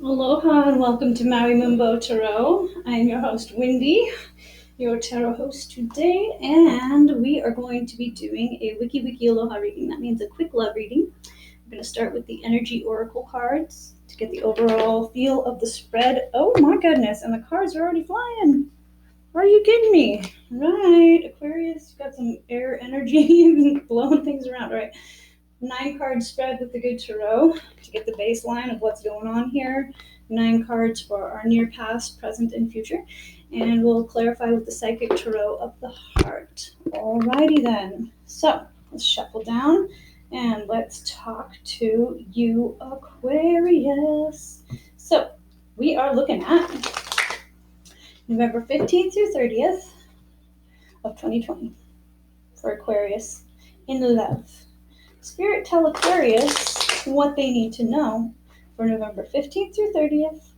Aloha and welcome to Maui Moonbow Tarot. I am your host, Wendy, your tarot host today, and we are going to be doing a Wiki Wiki Aloha reading. That means a quick love reading. I'm going to start with the energy oracle cards to get the overall feel of the spread. Oh my goodness, and the cards are already flying. Are you kidding me? Right, Aquarius, got some air energy blowing things around, right? 9 card spread with the good tarot to get the baseline of what's going on here. 9 cards for our near past, present, and future. And we'll clarify with the psychic tarot of the heart. Alrighty then. So let's shuffle down and let's talk to you, Aquarius. So we are looking at November 15th through 30th of 2020 for Aquarius in love. Spirit tell Aquarius what they need to know for November 15th through 30th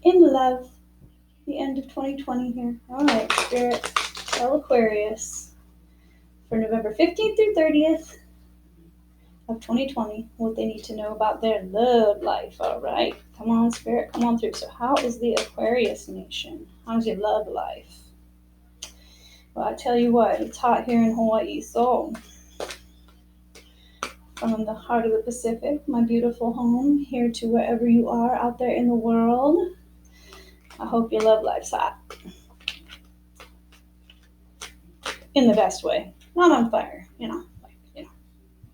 in love, the end of 2020 here. All right, Spirit tell Aquarius for November 15th through 30th of 2020 what they need to know about their love life. All right, come on, Spirit, come on through. So how is the Aquarius nation? How's your love life? Well, I tell you what, it's hot here in Hawaii, so from the heart of the Pacific, my beautiful home, here to wherever you are out there in the world. I hope your love life's hot. In the best way. Not on fire,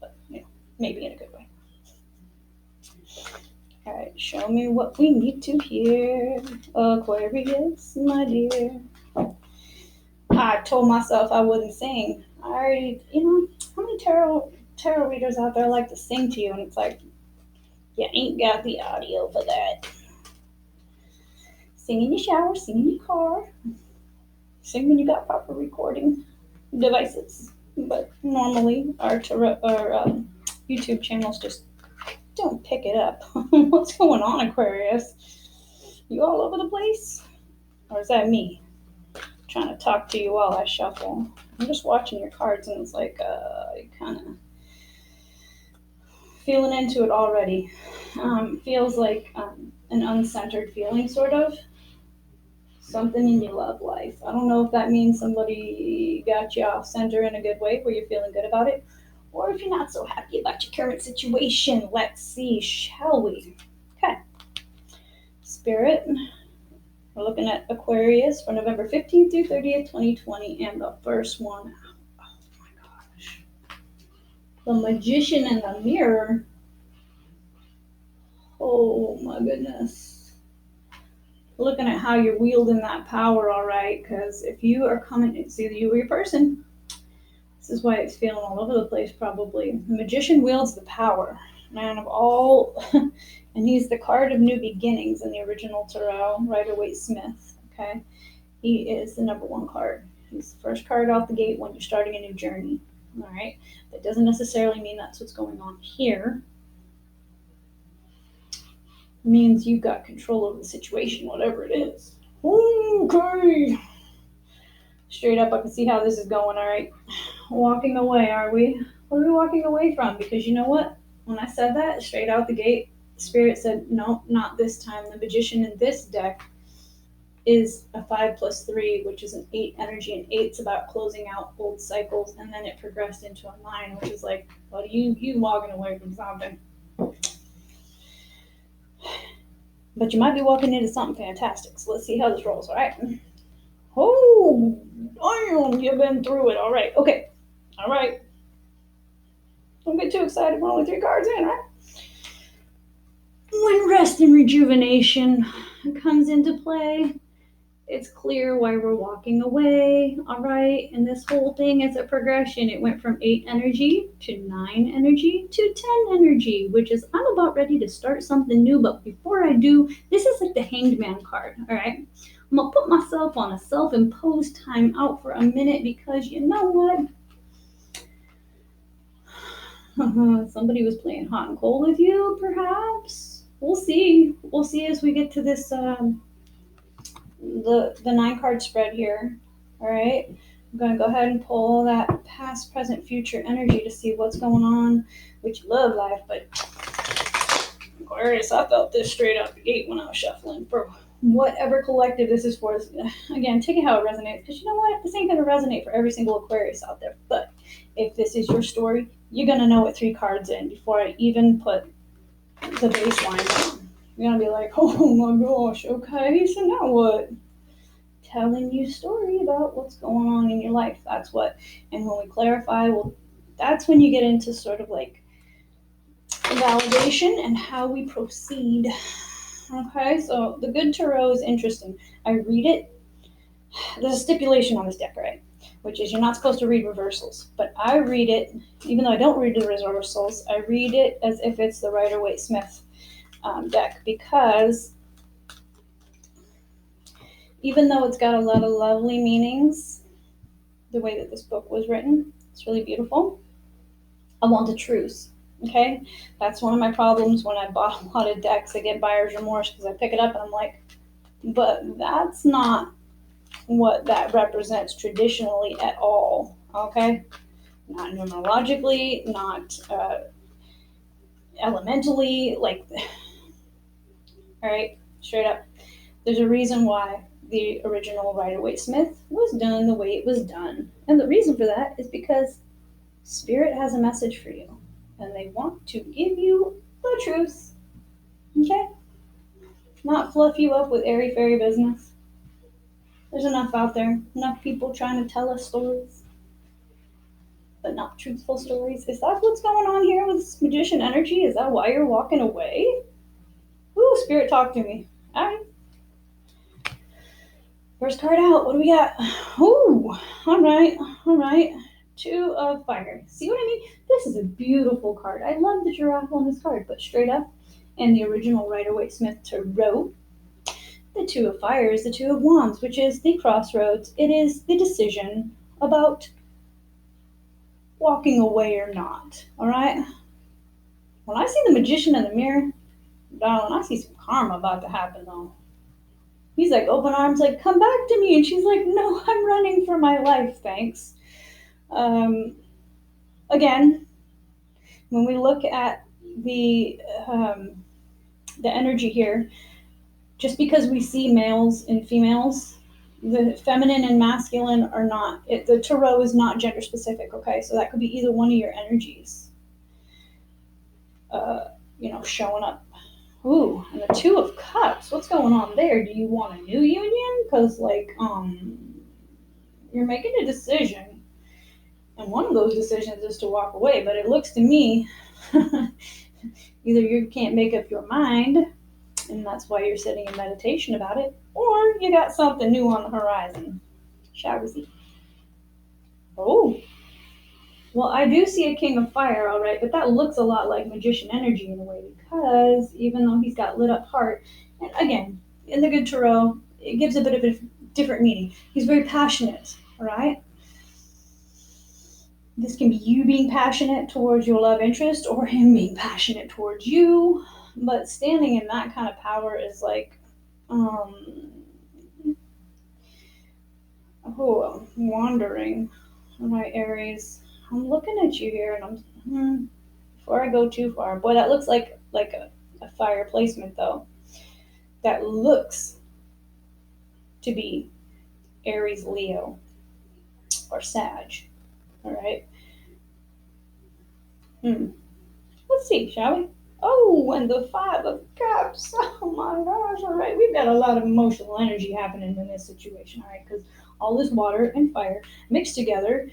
but maybe in a good way. All right, show me what we need to hear, Aquarius, my dear. I told myself I wouldn't sing. I already, how many tarot readers out there like to sing to you, and it's like, you ain't got the audio for that. Sing in your shower, sing in your car, sing when you got proper recording devices. But normally our YouTube channels just don't pick it up. What's going on, Aquarius? You all over the place? Or is that me trying to talk to you while I shuffle? I'm just watching your cards and it's like, kind of feeling into it already. Feels like an uncentered feeling, sort of. Something in your love life. I don't know if that means somebody got you off center in a good way where you're feeling good about it, or if you're not so happy about your current situation. Let's see, shall we? Okay. Spirit, we're looking at Aquarius for November 15th through 30th, 2020, and the first one. Oh my gosh. The Magician in the Mirror. Oh my goodness. Looking at how you're wielding that power, all right, because if you are coming, it's either you or your person. This is why it's feeling all over the place, probably. The Magician wields the power, man of all, and he's the card of new beginnings in the original tarot, Rider-Waite-Smith, okay? He is the number 1 card. He's the first card out the gate when you're starting a new journey, all right? That doesn't necessarily mean that's what's going on here. Means you've got control over the situation, whatever it is. Okay. Straight up, I can see how this is going, all right? Walking away, are we? What are we walking away from? Because you know what? When I said that, straight out the gate, Spirit said, no, not this time. The Magician in this deck is a 5 plus 3, which is an 8 energy, and 8's about closing out old cycles, and then it progressed into a 9, which is like, well, you walking away from something. But you might be walking into something fantastic. So let's see how this rolls, all right? Oh, damn, you've been through it. All right, okay. All right. Don't get too excited. We're only 3 cards in, right? When rest and rejuvenation comes into play, it's clear why we're walking away, all right? And this whole thing is a progression. It went from 8 energy to 9 energy to 10 energy, which is I'm about ready to start something new. But before I do, this is like the Hanged Man card, all right? I'm going to put myself on a self-imposed time out for a minute because you know what? Somebody was playing hot and cold with you, perhaps? We'll see. We'll see as we get to this the 9-card spread here. All right, I'm going to go ahead and pull that past, present, future energy to see what's going on with your love life. But Aquarius, I felt this straight out the gate when I was shuffling. For whatever collective this is for, again, take it how it resonates. Because you know what? This ain't going to resonate for every single Aquarius out there. But if this is your story, you're going to know what 3 cards in before I even put the baseline down. You're going to be like, oh my gosh, okay, so now what? Telling you a story about what's going on in your life. That's what. And when we clarify, well, that's when you get into sort of like validation and how we proceed. Okay, so the Good Tarot is interesting. I read it. There's a stipulation on this deck, right? Which is you're not supposed to read reversals. But I read it, even though I don't read the reversals, I read it as if it's the Rider-Waite-Smith deck, because even though it's got a lot of lovely meanings, the way that this book was written, it's really beautiful. I want the truth. Okay, that's one of my problems when I bought a lot of decks. I get buyer's remorse because I pick it up and I'm like, but that's not what that represents traditionally at all. Okay, not numerologically, not elementally, like, all right, straight up. There's a reason why the original Rider-Waite-Smith was done the way it was done. And the reason for that is because Spirit has a message for you. And they want to give you the truth. Okay? Not fluff you up with airy fairy business. There's enough out there. Enough people trying to tell us stories. But not truthful stories. Is that what's going on here with this magician energy? Is that why you're walking away? Ooh, Spirit, talk to me. Alright. First card out. What do we got? Ooh. Alright. 2 of Fire. See what I mean? This is a beautiful card. I love the giraffe on this card, but straight up, in the original Rider-Waite-Smith Tarot, the 2 of Fire is the 2 of Wands, which is the crossroads. It is the decision about walking away or not. All right? When I see the magician in the mirror, darling, I see some karma about to happen, though. He's like, open arms, like, come back to me. And she's like, no, I'm running for my life, thanks. Again, when we look at the energy here, just because we see males and females, the feminine and masculine are not, the tarot is not gender specific, okay? So that could be either one of your energies, showing up. Ooh, and the 2 of Cups, what's going on there? Do you want a new union? Because, you're making a decision, and one of those decisions is to walk away, but it looks to me either you can't make up your mind, and that's why you're sitting in meditation about it, or you got something new on the horizon. Shall we see? Oh, well, I do see a King of Fire, all right, but that looks a lot like magician energy in a way, because even though he's got lit up heart, and again, in the Good Tarot, it gives a bit of a different meaning. He's very passionate, all right? This can be you being passionate towards your love interest or him being passionate towards you, but standing in that kind of power is like, I'm wandering. All right, Aries. I'm looking at you here, and before I go too far, boy, that looks like a fire placement, though. That looks to be Aries, Leo, or Sag. All right. Let's see, shall we? Oh, and the 5 of Cups. Oh my gosh! All right, we've got a lot of emotional energy happening in this situation. All right, because all this water and fire mixed together.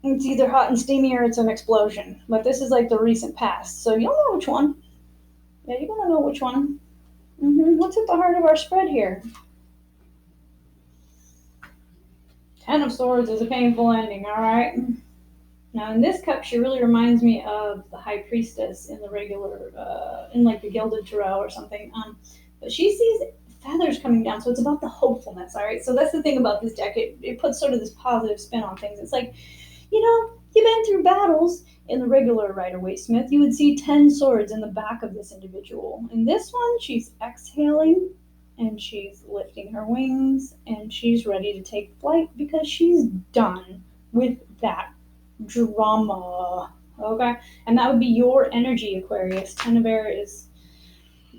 It's either hot and steamy or it's an explosion. But this is like the recent past. So you'll know which one. Yeah, you're going to know which one. What's at the heart of our spread here? 10 of Swords is a painful ending, all right? Now, in this cup, she really reminds me of the High Priestess in the regular, in like the Gilded Tarot or something. But she sees feathers coming down, so it's about the hopefulness, all right? So that's the thing about this deck. It puts sort of this positive spin on things. It's like, you've been through battles. In the regular Rider-Waite-Smith, you would see 10 swords in the back of this individual. In this one, she's exhaling, and she's lifting her wings, and she's ready to take flight because she's done with that drama. Okay? And that would be your energy, Aquarius. Ten of Air is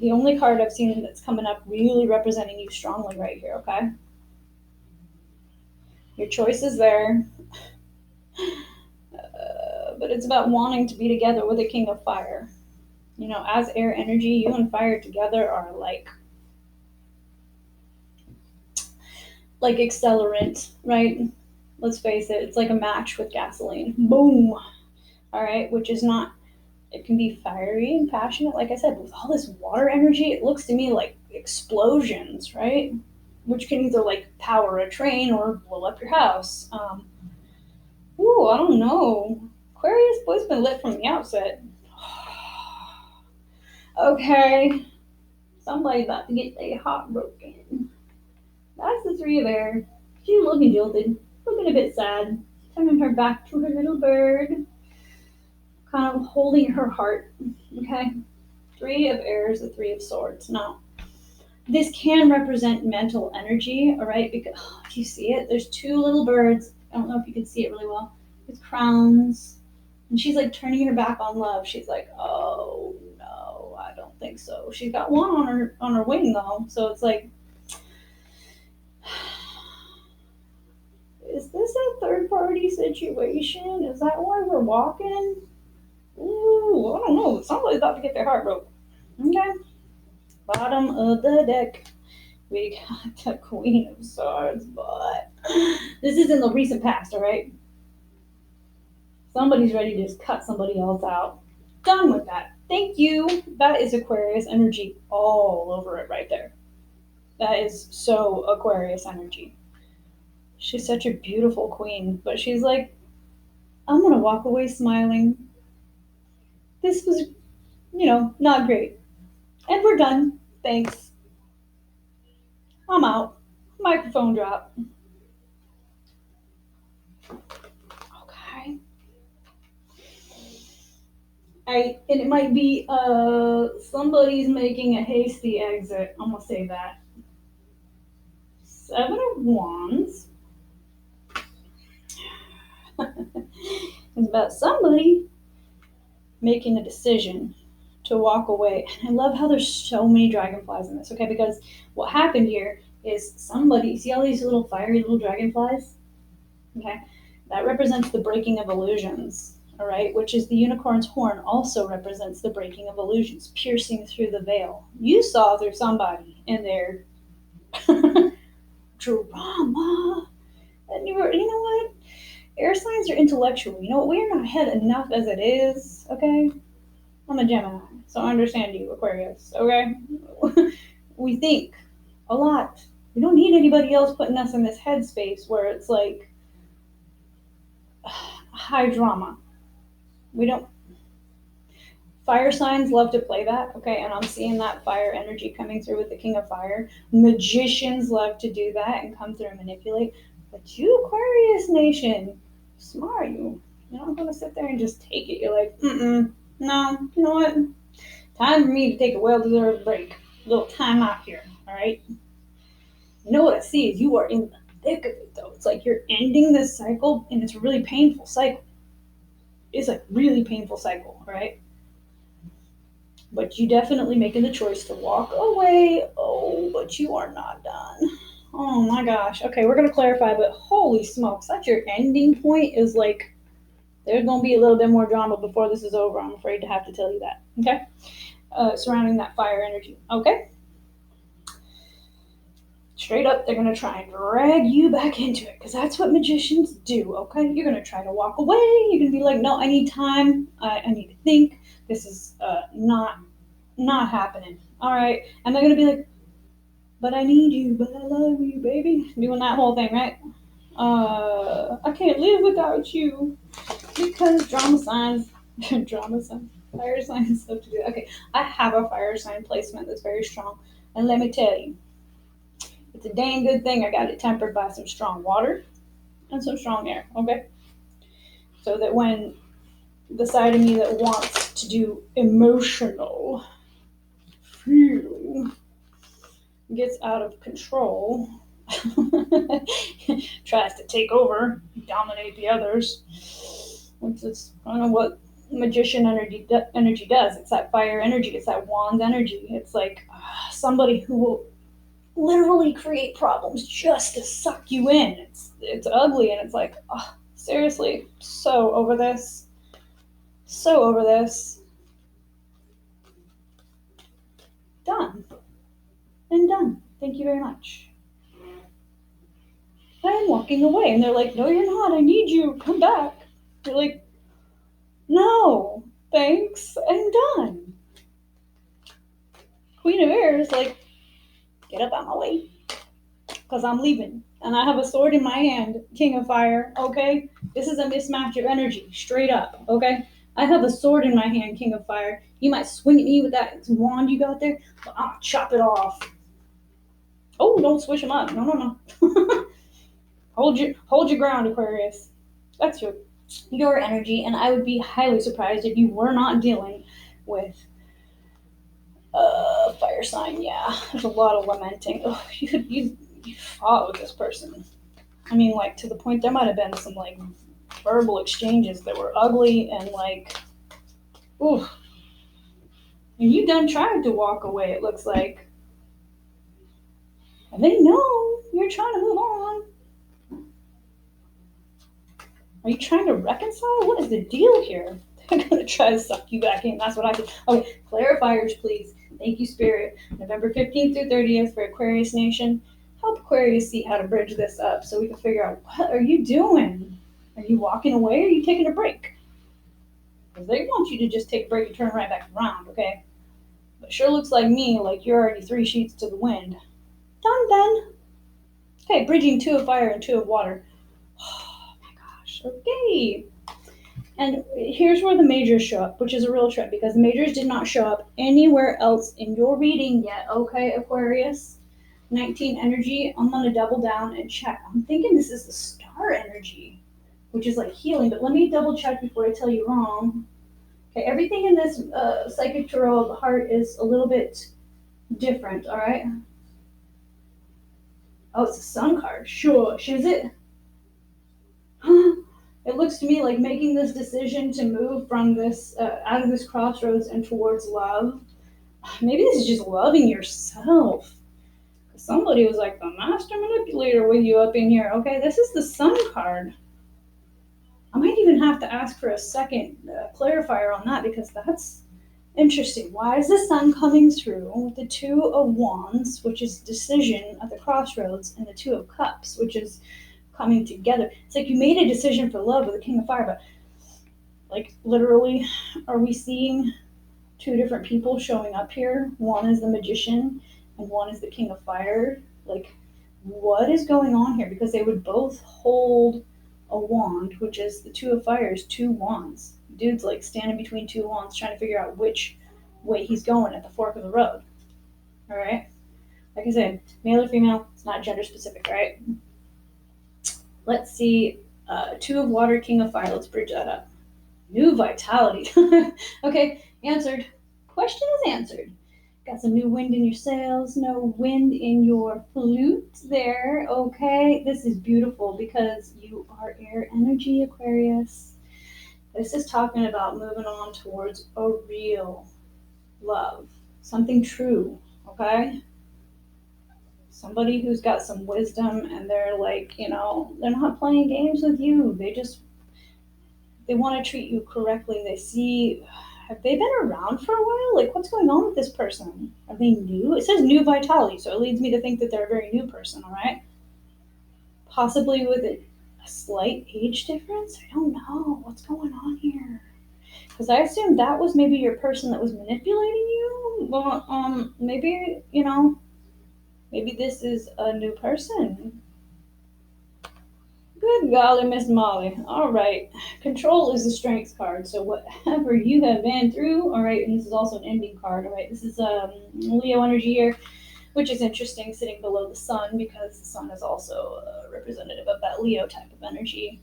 the only card I've seen that's coming up really representing you strongly right here, okay? Your choice is there. But it's about wanting to be together with a King of Fire. You know, as air energy, you and fire together are like accelerant, right? Let's face it, it's like a match with gasoline. Boom. All right, which is not, it can be fiery and passionate. Like I said, with all this water energy, it looks to me like explosions, right? Which can either like power a train or blow up your house. Ooh, I don't know. Aquarius boy's been lit from the outset. Okay, somebody's about to get their heart broken. That's the three of air. She's looking jilted, looking a bit sad, turning her back to her little bird, kind of holding her heart. Okay, three of air is the three of swords. Now, this can represent mental energy, all right? Because do you see it? There's two little birds. I don't know if you can see it really well. With crowns, and she's like turning her back on love. She's like, oh no, I don't think so. She's got one on her wing though, so it's like, is this a third party situation? Is that why we're walking? Ooh, I don't know. Somebody's about to get their heart broke. Okay. Bottom of the deck. We got the Queen of Swords, but this is in the recent past, all right? Somebody's ready to just cut somebody else out. Done with that. Thank you. That is Aquarius energy all over it right there. That is so Aquarius energy. She's such a beautiful queen, but she's like, I'm going to walk away smiling. This was, not great. And we're done. Thanks. I'm out. Microphone drop. Okay. And it might be somebody's making a hasty exit. I'm gonna say that. Seven of Wands. It's about somebody making a decision to walk away. And I love how there's so many dragonflies in this, okay? Because what happened here is somebody, see all these little fiery little dragonflies? Okay? That represents the breaking of illusions, all right? Which is the unicorn's horn also represents the breaking of illusions, piercing through the veil. You saw through somebody in their drama. And you know what? Air signs are intellectual. You know what? We're not ahead enough as it is, okay? I'm a Gemini, so I understand you, Aquarius, okay? We think a lot. We don't need anybody else putting us in this headspace where it's like high drama. We don't. Fire signs love to play that, okay? And I'm seeing that fire energy coming through with the King of Fire. Magicians love to do that and come through and manipulate. But you, Aquarius Nation, smart, you're not going to sit there and just take it. You're like, no, you know what? Time for me to take a well-deserved break. A little time out here, all right? You know what I see is you are in the thick of it, though. It's like you're ending this cycle, and it's a really painful cycle. It's a really painful cycle, all right? But you definitely making the choice to walk away. Oh, but you are not done. Oh my gosh. Okay, we're going to clarify, but holy smokes, that's your ending point is like, there's going to be a little bit more drama before this is over. I'm afraid to have to tell you that. Okay? Surrounding that fire energy. Okay? Straight up, they're going to try and drag you back into it because that's what magicians do. Okay? You're going to try to walk away. You're going to be like, no, I need time. I need to think. This is not happening. All right? And they're going to be like, but I need you, but I love you, baby. Doing that whole thing, right? I can't live without you because drama signs, fire signs love to do that. Okay, I have a fire sign placement that's very strong, and let me tell you, it's a dang good thing I got it tempered by some strong water and some strong air. Okay, so that when the side of me that wants to do emotional feeling gets out of control, tries to take over, dominate the others, which is kind of what magician energy does. It's that fire energy. It's that wand energy. It's like somebody who will literally create problems just to suck you in. It's ugly, and it's like, oh, seriously, so over this. So over this. Done. And done. Thank you very much. I am walking away. And they're like, no, you're not. I need you. Come back. You're like, no, thanks. I'm done. Queen of Air is like, get up out my way. Because I'm leaving. And I have a sword in my hand, King of Fire, okay? This is a mismatch of energy, straight up, okay? I have a sword in my hand, King of Fire. You might swing at me with that wand you got there, but I'll chop it off. Oh, don't swish them up. No. hold your ground, Aquarius. That's your energy, and I would be highly surprised if you were not dealing with fire sign. Yeah, there's a lot of lamenting. Oh, you fought with this person. I mean, like, to the point there might have been some, like, verbal exchanges that were ugly and, like, ooh. And you done tried to walk away, it looks like. And they know you're trying to move on. Are you trying to reconcile? What is the deal here? They're going to try to suck you back in. That's what I did. Okay, clarifiers, please. Thank you, Spirit. November 15th through 30th for Aquarius Nation. Help Aquarius see how to bridge this up so we can figure out, what are you doing? Are you walking away or are you taking a break? Because they want you to just take a break and turn right back around, okay? But sure looks like me, like you're already 3 sheets to the wind. Done then. Okay, bridging 2 of fire and 2 of water. Oh my gosh, okay. And here's where the majors show up, which is a real trip because the majors did not show up anywhere else in your reading yet, okay, Aquarius? 19 energy, I'm going to double down and check. I'm thinking this is the star energy, which is like healing, but let me double check before I tell you wrong. Okay, everything in this psychic tarot of the heart is a little bit different, all right? Oh, it's a sun card. Shush, is it? It looks to me like making this decision to move from this, out of this crossroads and towards love. Maybe this is just loving yourself. Somebody was like the master manipulator with you up in here. Okay, this is the sun card. I might even have to ask for a second clarifier on that because that's interesting. Why is the sun coming through with the 2 of wands, which is decision at the crossroads, and the 2 of cups, which is coming together? It's like you made a decision for love with the King of Fire, but like literally, are we seeing 2 different people showing up here? One is the magician and one is the King of Fire. Like, what is going on here? Because they would both hold a wand, which is the 2 of Fire's 2 wands. Dude's like standing between 2 wands trying to figure out which way he's going at the fork of the road. All right? Like I said, male or female, it's not gender specific, right? Let's see. 2 of Water, King of Fire. Let's bridge that up. New vitality. Okay, answered. Question is answered. Got some new wind in your sails, no wind in your flute there, okay? This is beautiful because you are air energy, Aquarius. This is talking about moving on towards a real love, something true, okay? Somebody who's got some wisdom and they're like, you know, they're not playing games with you. They want to treat you correctly. They see, have they been around for a while? Like, what's going on with this person? Are they new? It says new vitality, so it leads me to think that they're a very new person, all right? Possibly with a slight age difference? I don't know. What's going on here? Because I assumed that was maybe your person that was manipulating you. Well, maybe, you know, maybe this is a new person. Good golly, Miss Molly. All right. Control is a strength card. So whatever you have been through, all right, and this is also an ending card, all right. This is Leo energy here, which is interesting, sitting below the sun because the sun is also representative of that Leo type of energy.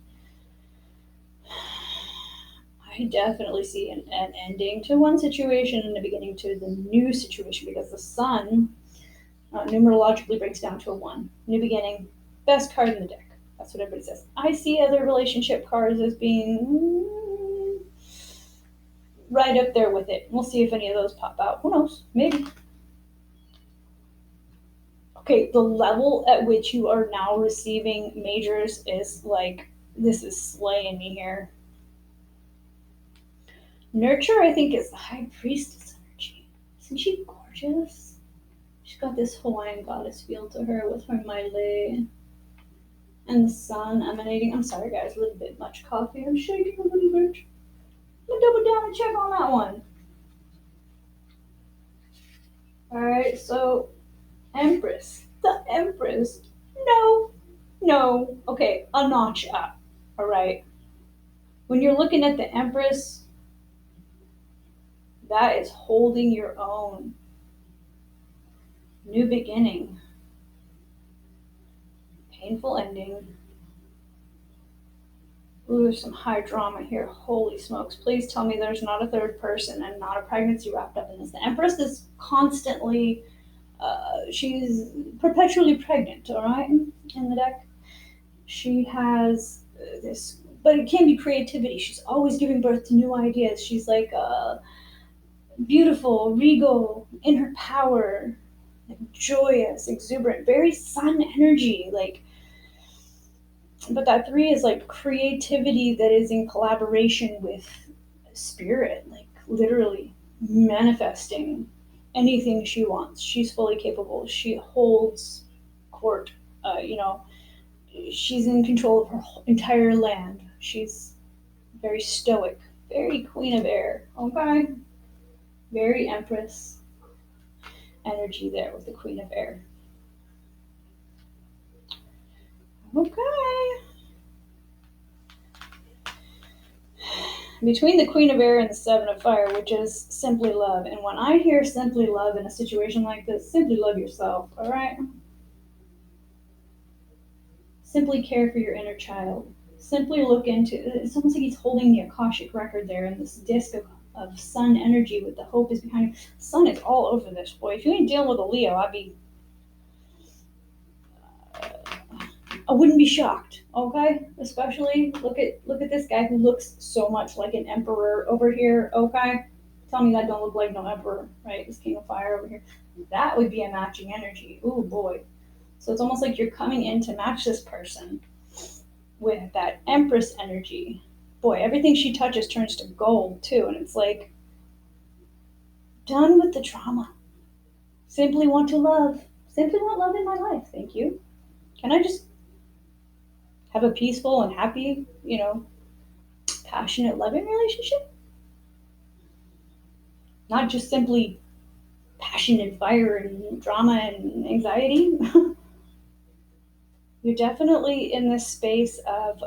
I definitely see an ending to one situation and a beginning to the new situation because the sun numerologically breaks down to a 1. New beginning, best card in the deck. That's what everybody says. I see other relationship cards as being right up there with it. We'll see if any of those pop out. Who knows? Maybe. Okay, the level at which you are now receiving majors is like, this is slaying me here. Nurture, I think, is the high priestess energy. Isn't she gorgeous? She's got this Hawaiian goddess feel to her with her maile and the sun emanating. I'm sorry, guys, a little bit much coffee. I'm shaking a little bit. I'm gonna double down and check on that one. All right, so Empress, the Empress. No. Okay, a notch up. All right. When you're looking at the Empress, that is holding your own. New beginning. Painful ending. Ooh, there's some high drama here. Holy smokes. Please tell me there's not a third person and not a pregnancy wrapped up in this. The Empress is constantly, she's perpetually pregnant, all right, in the deck. She has this, but it can be creativity. She's always giving birth to new ideas. She's like beautiful, regal, in her power, like joyous, exuberant, very sun energy, like. But that 3 is like creativity that is in collaboration with spirit, like literally manifesting anything she wants. She's fully capable. She holds court. She's in control of her entire land. She's very stoic, very queen of air. Okay, very empress energy there with the queen of air. Okay. Between the Queen of Air and the Seven of Fire, which is simply love. And when I hear simply love in a situation like this, simply love yourself, all right? Simply care for your inner child. Simply look into, it's almost like he's holding the Akashic record there in this disc of sun energy with the hope is behind it. Sun is all over this, boy. If you ain't dealing with a Leo, I wouldn't be shocked, okay? Especially look at this guy who looks so much like an emperor over here, okay? Tell me that don't look like no emperor, right? This king of fire over here. That would be a matching energy. Ooh boy. So it's almost like you're coming in to match this person with that empress energy. Boy, everything she touches turns to gold too, and it's like, done with the drama. Simply want to love. Simply want love in my life. Thank you. Can I just have a peaceful and happy, passionate, loving relationship? Not just simply passion and fire and drama and anxiety. You're definitely in this space of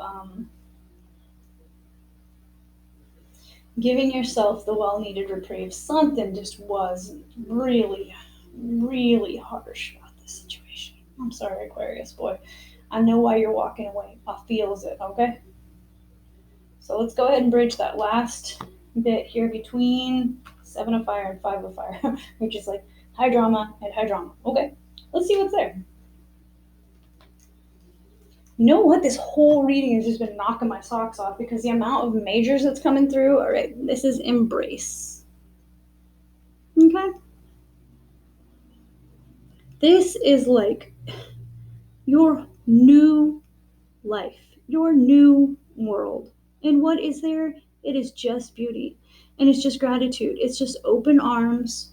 giving yourself the well-needed reprieve. Something just was really, really harsh about this situation. I'm sorry, Aquarius, boy. I know why you're walking away. I feels it, okay? So let's go ahead and bridge that last bit here between 7 of Fire and 5 of Fire, which is like high drama and high drama. Okay, let's see what's there. You know what? This whole reading has just been knocking my socks off because the amount of majors that's coming through. All right, this is embrace. Okay? This is like your new life, your new world. And what is there? It is just beauty. And it's just gratitude. It's just open arms.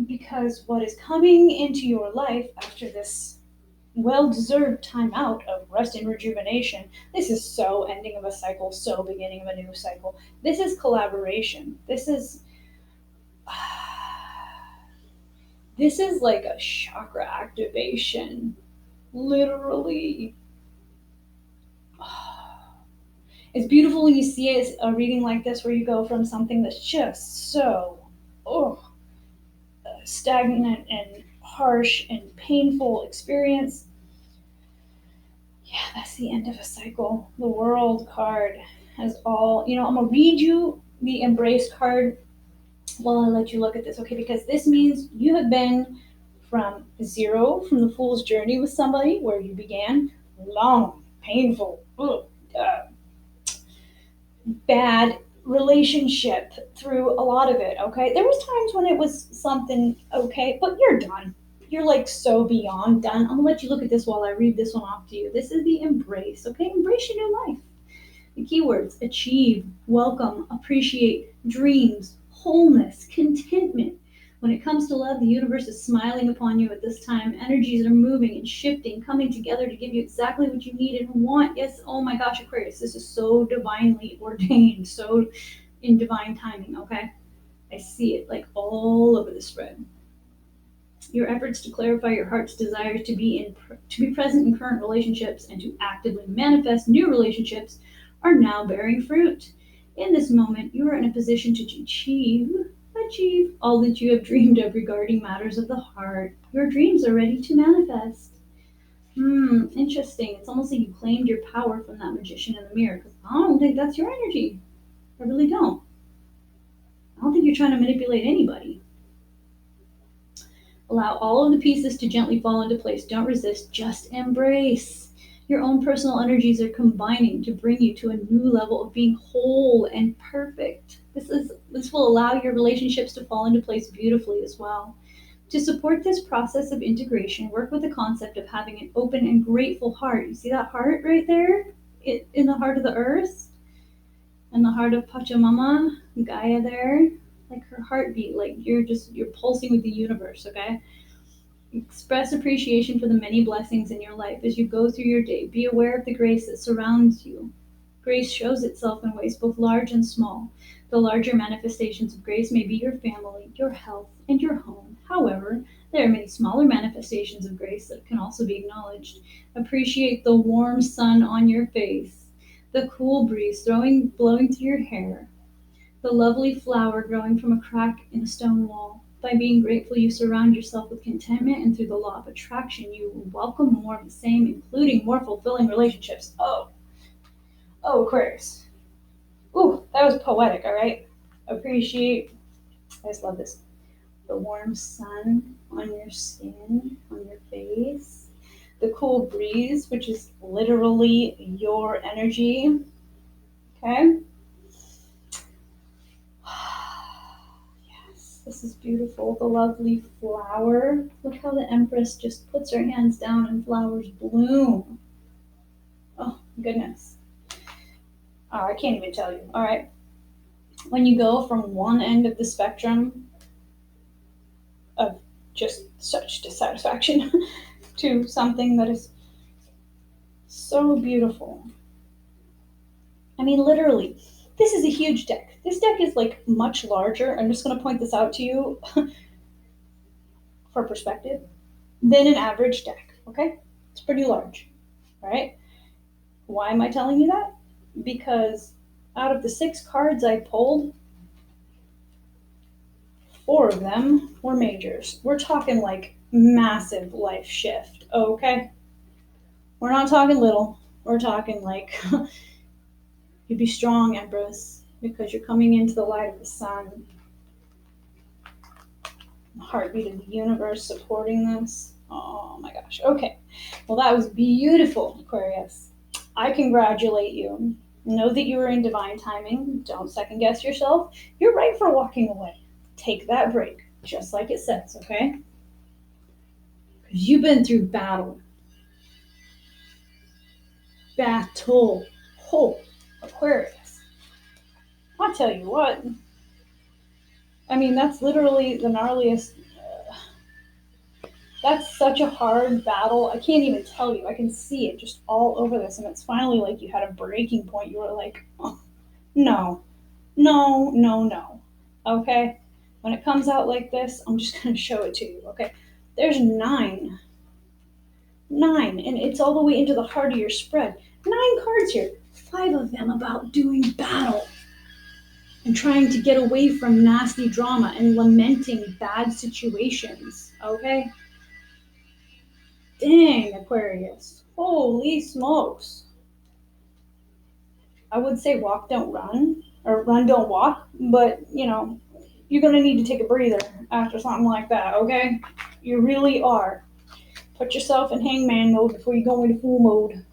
Because what is coming into your life after this well-deserved time out of rest and rejuvenation, this is so ending of a cycle, so beginning of a new cycle. This is collaboration. This is like a chakra activation. Literally. It's beautiful when you see a reading like this where you go from something that's just so stagnant and harsh and painful experience. Yeah, that's the end of a cycle. The World card has all, I'm going to read you the Embrace card while I let you look at this, okay? Because this means you have been from zero, from the Fool's Journey with somebody where you began, long, painful, bad relationship through a lot of it, okay? There was times when it was something okay, but you're done. You're like so beyond done. I'm gonna let you look at this while I read this one off to you. This is the embrace, okay? Embrace your new life. The keywords: achieve, welcome, appreciate, dreams, wholeness, contentment. When it comes to love, the universe is smiling upon you at this time. Energies are moving and shifting, coming together to give you exactly what you need and want. Yes, oh my gosh, Aquarius, this is so divinely ordained, so in divine timing, okay? I see it like all over the spread. Your efforts to clarify your heart's desires to be present in current relationships and to actively manifest new relationships are now bearing fruit. In this moment, you are in a position to achieve all that you have dreamed of regarding matters of the heart. Your dreams are ready to manifest. Interesting. It's almost like you claimed your power from that magician in the mirror, because I don't think that's your energy. I really don't. I don't think you're trying to manipulate anybody. Allow all of the pieces to gently fall into place. Don't resist, just embrace. Your own personal energies are combining to bring you to a new level of being whole and perfect. This will allow your relationships to fall into place beautifully as well. To support this process of integration, work with the concept of having an open and grateful heart. You see that heart right there? In the heart of the earth? And the heart of Pachamama, Gaia there? Like her heartbeat, like you're pulsing with the universe, okay? Express appreciation for the many blessings in your life as you go through your day. Be aware of the grace that surrounds you. Grace shows itself in ways both large and small. The larger manifestations of grace may be your family, your health, and your home. However, there are many smaller manifestations of grace that can also be acknowledged. Appreciate the warm sun on your face, the cool breeze blowing through your hair, the lovely flower growing from a crack in a stone wall. By being grateful, you surround yourself with contentment, and through the law of attraction, you will welcome more of the same, including more fulfilling relationships. Oh, Aquarius. Ooh, that was poetic, all right? Appreciate, I just love this. The warm sun on your skin, on your face, the cool breeze, which is literally your energy, okay? This is beautiful. The lovely flower. Look how the Empress just puts her hands down and flowers bloom. Oh, goodness. Oh, I can't even tell you. All right. When you go from one end of the spectrum of just such dissatisfaction to something that is so beautiful. I mean, literally, this is a huge deck. This deck is like much larger. I'm just going to point this out to you for perspective than an average deck, okay? It's pretty large, all right? Why am I telling you that? Because out of the 6 cards I pulled, 4 of them were majors. We're talking like massive life shift, okay? We're not talking little. We're talking like, you be strong, Empress, because you're coming into the light of the sun. The heartbeat of the universe supporting this. Oh my gosh. Okay. Well, that was beautiful, Aquarius. I congratulate you. Know that you are in divine timing. Don't second guess yourself. You're right for walking away. Take that break, just like it says, okay? Because you've been through battle. Oh, Aquarius. I'll tell you what. I mean, that's literally the gnarliest. That's such a hard battle. I can't even tell you. I can see it just all over this. And it's finally like you had a breaking point. You were like, oh, no. Okay? When it comes out like this, I'm just going to show it to you. Okay? There's 9. 9. And it's all the way into the heart of your spread. 9 cards here. 5 of them about doing battle and trying to get away from nasty drama and lamenting bad situations. Okay? Dang, Aquarius. Holy smokes. I would say walk, don't run, or run, don't walk, but, you're going to need to take a breather after something like that, okay? You really are. Put yourself in hangman mode before you go into fool mode.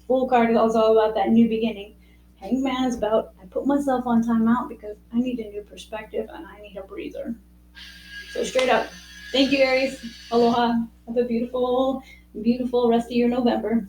Fool card is all about that new beginning. Hanged Man is about, I put myself on timeout because I need a new perspective and I need a breather. So straight up, thank you, Aries. Aloha. Have a beautiful, beautiful rest of your November.